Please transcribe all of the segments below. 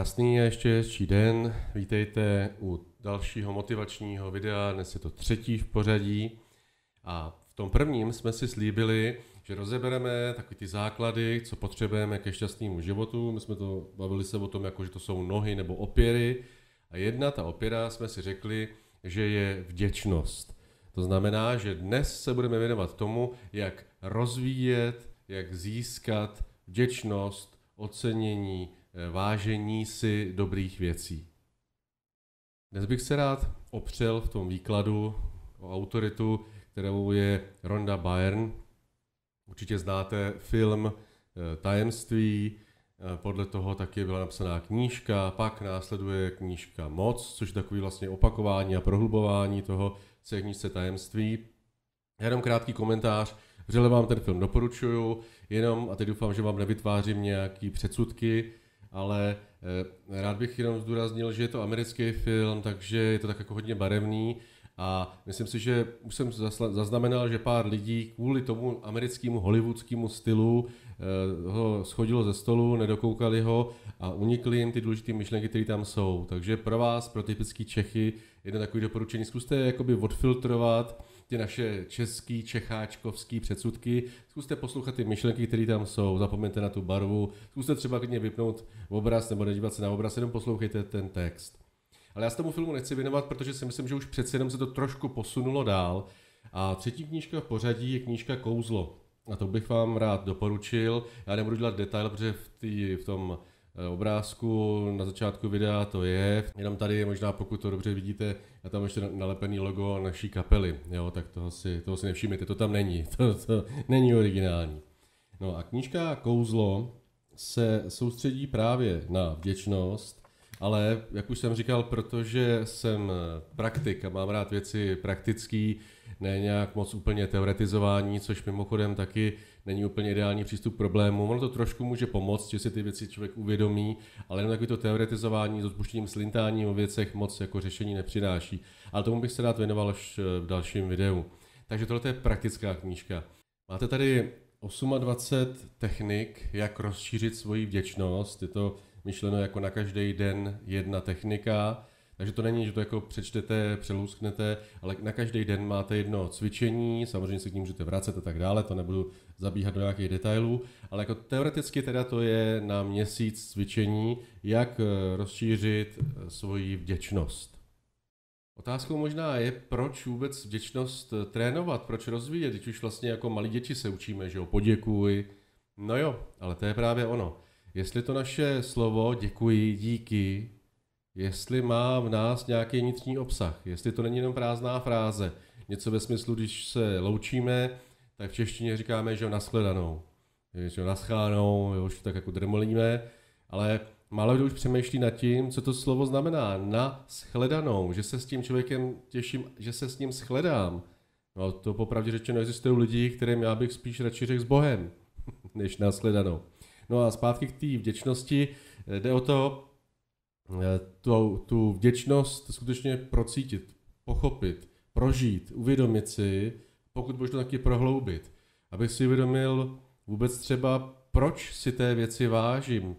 Krásný a ještě hezčí den, vítejte u dalšího motivačního videa, dnes je to třetí v pořadí a v tom prvním jsme si slíbili, že rozebereme takový ty základy, co potřebujeme ke šťastnému životu. My jsme to bavili se o tom, jako že to jsou nohy nebo opěry a ta opěra jsme si řekli, že je vděčnost. To znamená, že dnes se budeme věnovat tomu, jak rozvíjet, jak získat vděčnost, ocenění, vážení si dobrých věcí. Dnes bych se rád opřel v tom výkladu o autoritu, kterou je Rhonda Byrne. Určitě znáte film Tajemství, podle toho taky byla napsaná knížka, pak následuje knížka Moc, což je takový vlastně opakování a prohlubování toho v knížce Tajemství. Jenom krátký komentář, vřele vám ten film doporučuju, jenom, a teď doufám, že vám nevytvářím nějaký předsudky, ale rád bych jenom zdůraznil, že je to americký film, takže je to tak jako hodně barevný a myslím si, že už jsem zaznamenal, že pár lidí kvůli tomu americkému hollywoodskému stylu ho schodilo ze stolu, nedokoukali ho a unikly jim ty důležité myšlenky, které tam jsou. Takže pro vás, pro typický Čechy, jedno takové doporučení, zkuste jakoby odfiltrovat ty naše český, čecháčkovský předsudky, zkuste poslouchat ty myšlenky, které tam jsou, zapomeňte na tu barvu, zkuste třeba klidně vypnout obraz nebo nedívat se na obraz, jenom poslouchejte ten text. Ale já se tomu filmu nechci věnovat, protože si myslím, že už přece jenom se to trošku posunulo dál. A třetí knížka v pořadí je knížka Kouzlo. A to bych vám rád doporučil. Já nebudu dělat detail, protože v tom obrázku na začátku videa to je. Jenom tady možná, pokud to dobře vidíte, já tam ještě nalepený logo naší kapely. Jo, tak toho si nevšimněte, to tam není. To není originální. No a knížka Kouzlo se soustředí právě na vděčnost, ale jak už jsem říkal, protože jsem praktik a mám rád věci praktický, ne nějak moc úplně teoretizování, což mimochodem taky není úplně ideální přístup k problému. Ono to trošku může pomoct, že si ty věci člověk uvědomí, ale jenom takový to teoretizování s odpuštěním slintání o věcech moc jako řešení nepřináší. Ale tomu bych se rád věnoval až v dalším videu. Takže tohle je praktická knížka. Máte tady 28 technik, jak rozšířit svoji vděčnost. Je to myšleno jako na každý den jedna technika. Takže to není, že to jako přečtete, přelůsknete, ale na každý den máte jedno cvičení, samozřejmě se k ním můžete vracet a tak dále, to nebudu zabíhat do nějakých detailů, ale jako teoreticky teda to je na měsíc cvičení, jak rozšířit svoji vděčnost. Otázkou možná je, proč vůbec vděčnost trénovat, proč rozvíjet, když už vlastně jako malí děti se učíme, že jo, poděkuj. No jo, ale to je právě ono. Jestli to naše slovo děkuji, díky, jestli má v nás nějaký vnitřní obsah, jestli to není jenom prázdná fráze, něco ve smyslu, když se loučíme, tak v češtině říkáme, že nashledanou, že naschánou, už tak jako drmolíme, ale málo kdo už přemýšlí nad tím, co to slovo znamená, nashledanou, že se s tím člověkem těším, že se s ním shledám. No to popravdě řečeno existují lidi, kterým já bych spíš radši řekl s Bohem, než nashledanou. No a zpátky k té vděčnosti, jde o to, tu vděčnost skutečně procítit, pochopit, prožít, uvědomit si, pokud možno taky prohloubit. Abych si uvědomil vůbec třeba, proč si té věci vážím,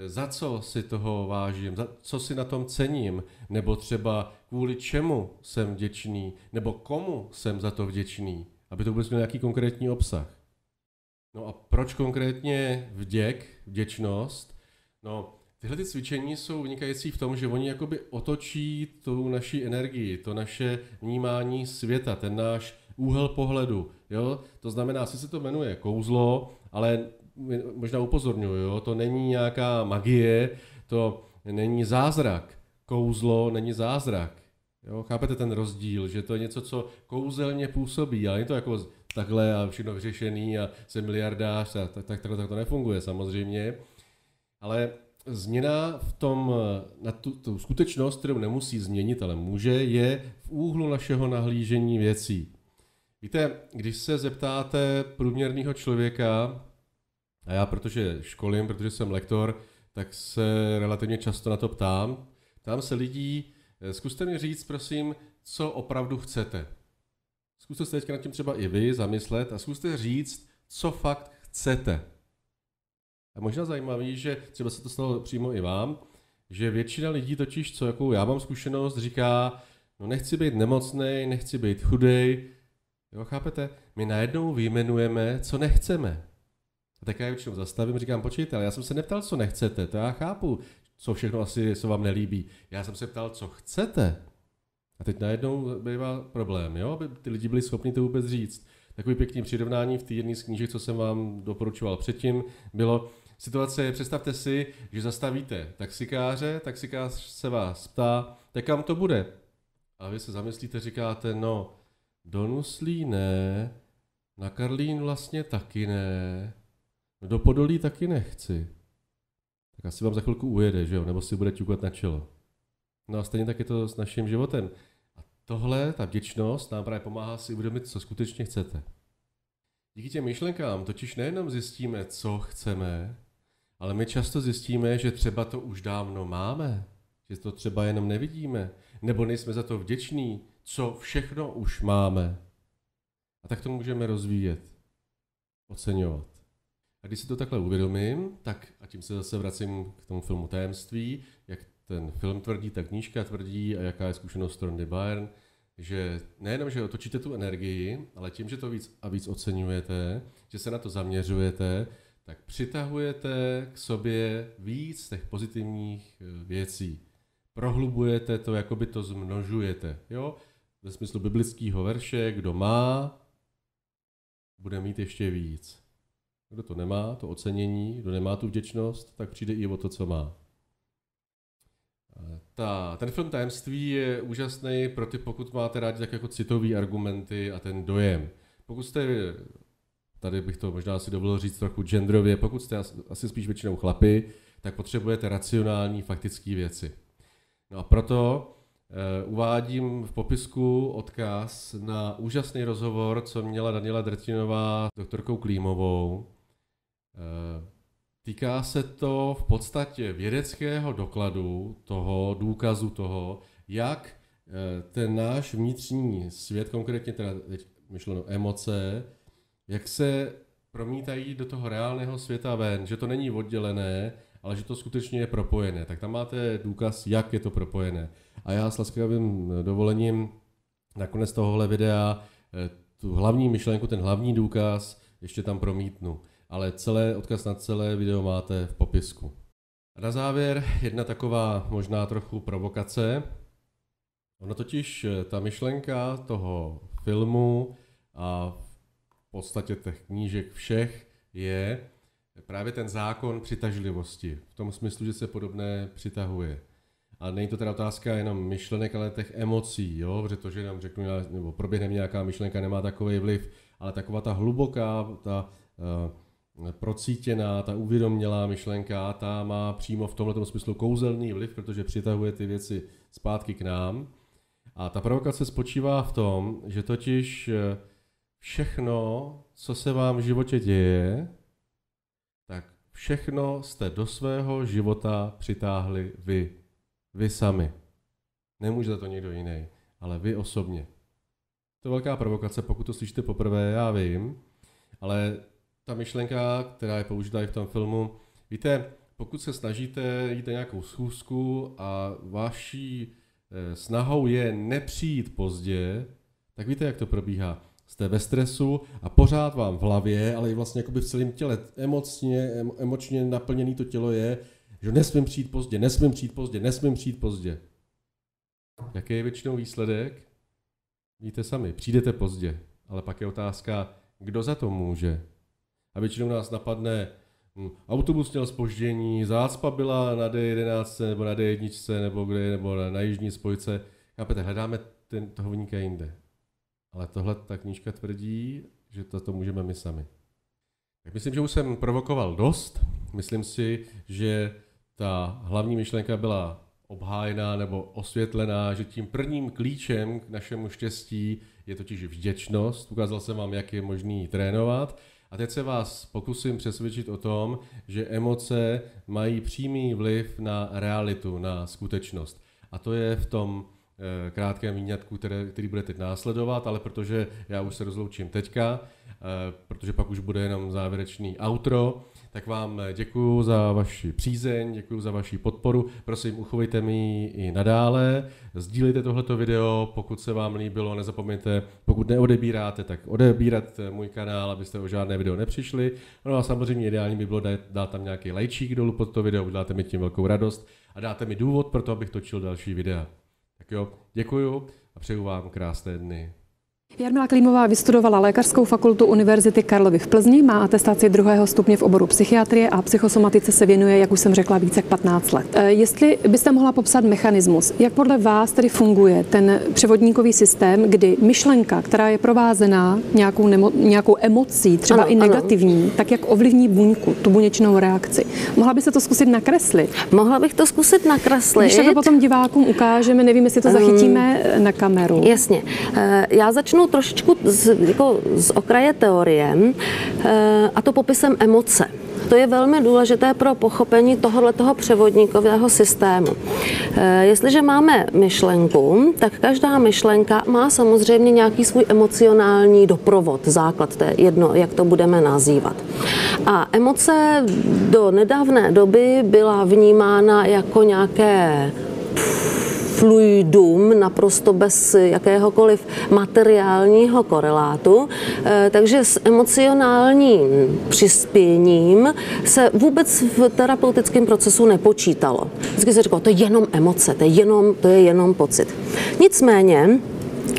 za co si toho vážím, za co si na tom cením, nebo třeba kvůli čemu jsem vděčný, nebo komu jsem za to vděčný, aby to vůbec měl nějaký konkrétní obsah. No a proč konkrétně vděčnost? No, tyhle ty cvičení jsou vynikající v tom, že oni jakoby otočí tu naši energii, to naše vnímání světa, ten náš úhel pohledu. Jo? To znamená, asi se to jmenuje kouzlo, ale možná upozorňuji, jo? To není nějaká magie, to není zázrak. Kouzlo není zázrak. Jo? Chápete ten rozdíl, že to je něco, co kouzelně působí, ale je to jako takhle a všechno vyřešený a jsem miliardář a tak to nefunguje samozřejmě. Ale změna v tom, na tu skutečnost, kterou nemusí změnit, ale může, je v úhlu našeho nahlížení věcí. Víte, když se zeptáte průměrného člověka, a já protože školím, protože jsem lektor, tak se relativně často na to ptám se lidí, zkuste mi říct, prosím, co opravdu chcete. Zkuste se teďka nad tím třeba i vy zamyslet a zkuste říct, co fakt chcete. A možná zajímavý, že třeba se to stalo přímo i vám, že většina lidí totiž, co jakou já mám zkušenost, říká, no nechci být nemocnej, nechci být chudej. Jo, chápete? My najednou vyjmenujeme, co nechceme. A tak já většinou zastavím, říkám, počkejte, ale já jsem se neptal, co nechcete, to já chápu, co všechno asi se vám nelíbí. Já jsem se ptal, co chcete. A teď najednou bývá problém, jo, aby ty lidi byli schopni to vůbec říct. Takový pěkný přirovnání v té jedné z knížek, co jsem vám doporučoval předtím, bylo, situace je, představte si, že zastavíte taxikáře, taxikář se vás ptá, tak kam to bude? A vy se zamyslíte, říkáte, no, do Nuslí ne, na Karlín vlastně taky ne, do Podolí taky nechci. Tak asi vám za chvilku ujede, že jo, nebo si bude ťukat na čelo. No a stejně tak je to s naším životem. A tohle, ta vděčnost, nám právě pomáhá si uvědomit, co skutečně chcete. Díky těm myšlenkám totiž nejenom zjistíme, co chceme, ale my často zjistíme, že třeba to už dávno máme, že to třeba jenom nevidíme, nebo nejsme za to vděční, co všechno už máme. A tak to můžeme rozvíjet, oceňovat. A když si to takhle uvědomím, tak a tím se zase vracím k tomu filmu Tajemství, jak ten film tvrdí, ta knížka tvrdí a jaká je zkušenost Ronny Byrne, že nejenom, že otočíte tu energii, ale tím, že to víc a víc oceňujete, že se na to zaměřujete, tak přitahujete k sobě víc těch pozitivních věcí. Prohlubujete to, jakoby to zmnožujete. Jo? Ve smyslu biblického verše, kdo má, bude mít ještě víc. Kdo to nemá, to ocenění, kdo nemá tu vděčnost, tak přijde i o to, co má. Ten film Tajemství je úžasný pro ty, pokud máte rádi tak jako citový argumenty a ten dojem. Pokud jste, tady bych to možná si dovolil říct trochu genderově, pokud jste asi spíš většinou chlapi, tak potřebujete racionální faktické věci. No a proto uvádím v popisku odkaz na úžasný rozhovor, co měla Daniela Drtinová s doktorkou Klímovou. Týká se to v podstatě vědeckého dokladu toho, důkazu toho, jak ten náš vnitřní svět, konkrétně teda teď myšleno emoce, jak se promítají do toho reálného světa ven, že to není oddělené, ale že to skutečně je propojené. Tak tam máte důkaz, jak je to propojené. A já s laskavým dovolením nakonec tohohle videa tu hlavní myšlenku, ten hlavní důkaz ještě tam promítnu. Ale odkaz na celé video máte v popisku. A na závěr jedna taková možná trochu provokace. Ono totiž ta myšlenka toho filmu a v podstatě těch knížek všech je právě ten zákon přitažlivosti. V tom smyslu, že se podobné přitahuje. A není to teda otázka jenom myšlenek, ale těch emocí, jo? Protože to, že nám řeknu, nebo proběhne nějaká myšlenka, nemá takový vliv, ale taková ta hluboká, ta procítěná, ta uvědomělá myšlenka, ta má přímo v tomto smyslu kouzelný vliv, protože přitahuje ty věci zpátky k nám. A ta provokace spočívá v tom, že totiž všechno, co se vám v životě děje, tak všechno jste do svého života přitáhli vy. Vy sami. Nemůže za to někdo jiný, ale vy osobně. To je velká provokace, pokud to slyšíte poprvé, já vím, ale ta myšlenka, která je použitá i v tom filmu, víte, pokud se snažíte jít na nějakou schůzku a vaší snahou je nepřijít pozdě, tak víte, jak to probíhá. Jste ve stresu a pořád vám v hlavě, ale i vlastně jakoby v celém těle emočně naplněné to tělo je, že nesmím přijít pozdě, nesmím přijít pozdě, nesmím přijít pozdě. Jaký je většinou výsledek? Víte sami, přijdete pozdě, ale pak je otázka, kdo za to může. A většinou nás napadne, autobus měl zpoždění, zácpa byla na D11 nebo na D1 nebo kde, nebo na jižní spojce. Chápete, hledáme toho viníka jinde. Ale tohle ta knížka tvrdí, že to můžeme my sami. Tak myslím, že už jsem provokoval dost. Myslím si, že ta hlavní myšlenka byla obhájená nebo osvětlená, že tím prvním klíčem k našemu štěstí je totiž vděčnost. Ukázal jsem vám, jak je možný trénovat. A teď se vás pokusím přesvědčit o tom, že emoce mají přímý vliv na realitu, na skutečnost. A to je v tom krátkém výňatku, který bude teď následovat, ale protože já už se rozloučím teďka, protože pak už bude jenom závěrečný outro, tak vám děkuju za vaši přízeň, děkuju za vaši podporu, prosím uchovejte mi i nadále, sdílejte tohleto video, pokud se vám líbilo, nezapomeňte, pokud neodebíráte, tak odebírat můj kanál, abyste o žádné video nepřišli, no a samozřejmě ideální by bylo dát tam nějaký lajčík dolů pod to video, uděláte mi tím velkou radost a dáte mi důvod pro to, abych točil další videa. Tak jo, děkuju a přeju vám krásné dny. Jarmila Klímová vystudovala Lékařskou fakultu Univerzity Karlovy v Plzni, má atestaci 2. stupně v oboru psychiatrie a psychosomatice se věnuje, jak už jsem řekla, více jak 15 let. Jestli byste mohla popsat mechanismus, jak podle vás tedy funguje ten převodníkový systém, kdy myšlenka, která je provázená nějakou emocí, třeba i negativní, tak jak ovlivní buňku, tu buněčnou reakci. Mohla byste to zkusit nakreslit? Mohla bych to zkusit nakreslit. Když to potom divákům ukážeme, nevím, jestli to zachytíme na kameru. Jasně. Já začnu trošičku z okraje teorie, a to popisem emoce. To je velmi důležité pro pochopení tohoto převodníkového systému. Jestliže máme myšlenku, tak každá myšlenka má samozřejmě nějaký svůj emocionální doprovod, základ, to je jedno, jak to budeme nazývat. A emoce do nedávné doby byla vnímána jako nějaké fluidum, naprosto bez jakéhokoliv materiálního korelátu, takže s emocionálním přispěním se vůbec v terapeutickém procesu nepočítalo. Vždycky se říkalo, to je jenom emoce, to je jenom pocit. Nicméně,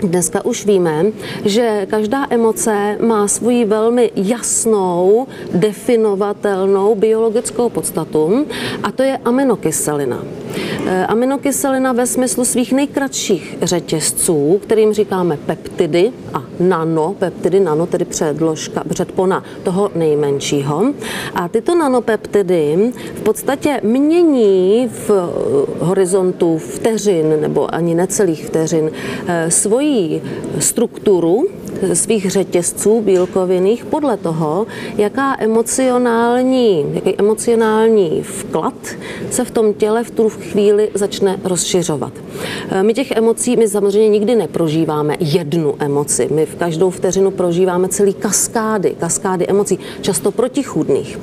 dneska už víme, že každá emoce má svoji velmi jasnou, definovatelnou biologickou podstatu a to je aminokyselina. Aminokyselina ve smyslu svých nejkratších řetězců, kterým říkáme peptidy a nanopeptidy, nano tedy předpona toho nejmenšího. A tyto nanopeptidy v podstatě mění v horizontu vteřin nebo ani necelých vteřin svoji strukturu svých řetězců bílkovinných podle toho, jaký emocionální vklad se v tom těle v tu chvíli začne rozšiřovat. My samozřejmě nikdy neprožíváme jednu emoci. My v každou vteřinu prožíváme celý kaskády emocí, často protichůdných,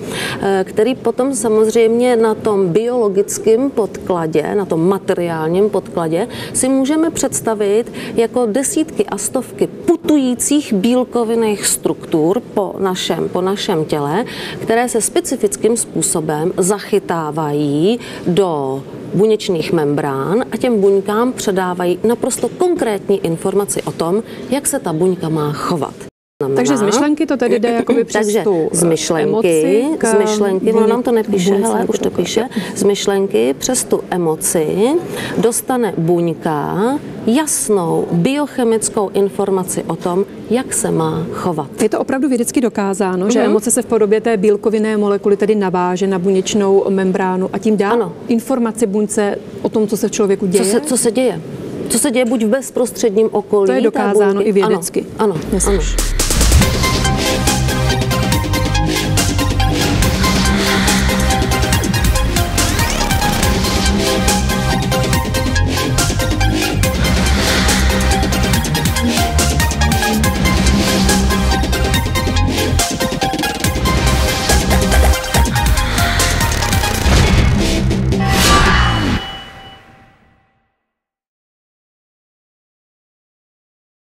který potom samozřejmě na tom biologickém podkladě, na tom materiálním podkladě si můžeme představit jako desítky a stovky putujících bílkovinných struktur po našem těle, které se specifickým způsobem zachytávají do buněčných membrán a těm buňkám předávají naprosto konkrétní informaci o tom, jak se ta buňka má chovat. Takže z myšlenky to tedy jde jakoby přes tu z myšlenky, no nám to nepíše, hele, už to píše, z myšlenky přes tu emoci dostane buňka jasnou biochemickou informaci o tom, jak se má chovat. Je to opravdu vědecky dokázáno, že emoce se v podobě té bílkovinné molekuly tedy naváže na buněčnou membránu a tím dá informaci buňce o tom, co se v člověku děje? Co se děje? Co se děje buď v bezprostředním okolí. To je dokázáno i vědecky. Ano.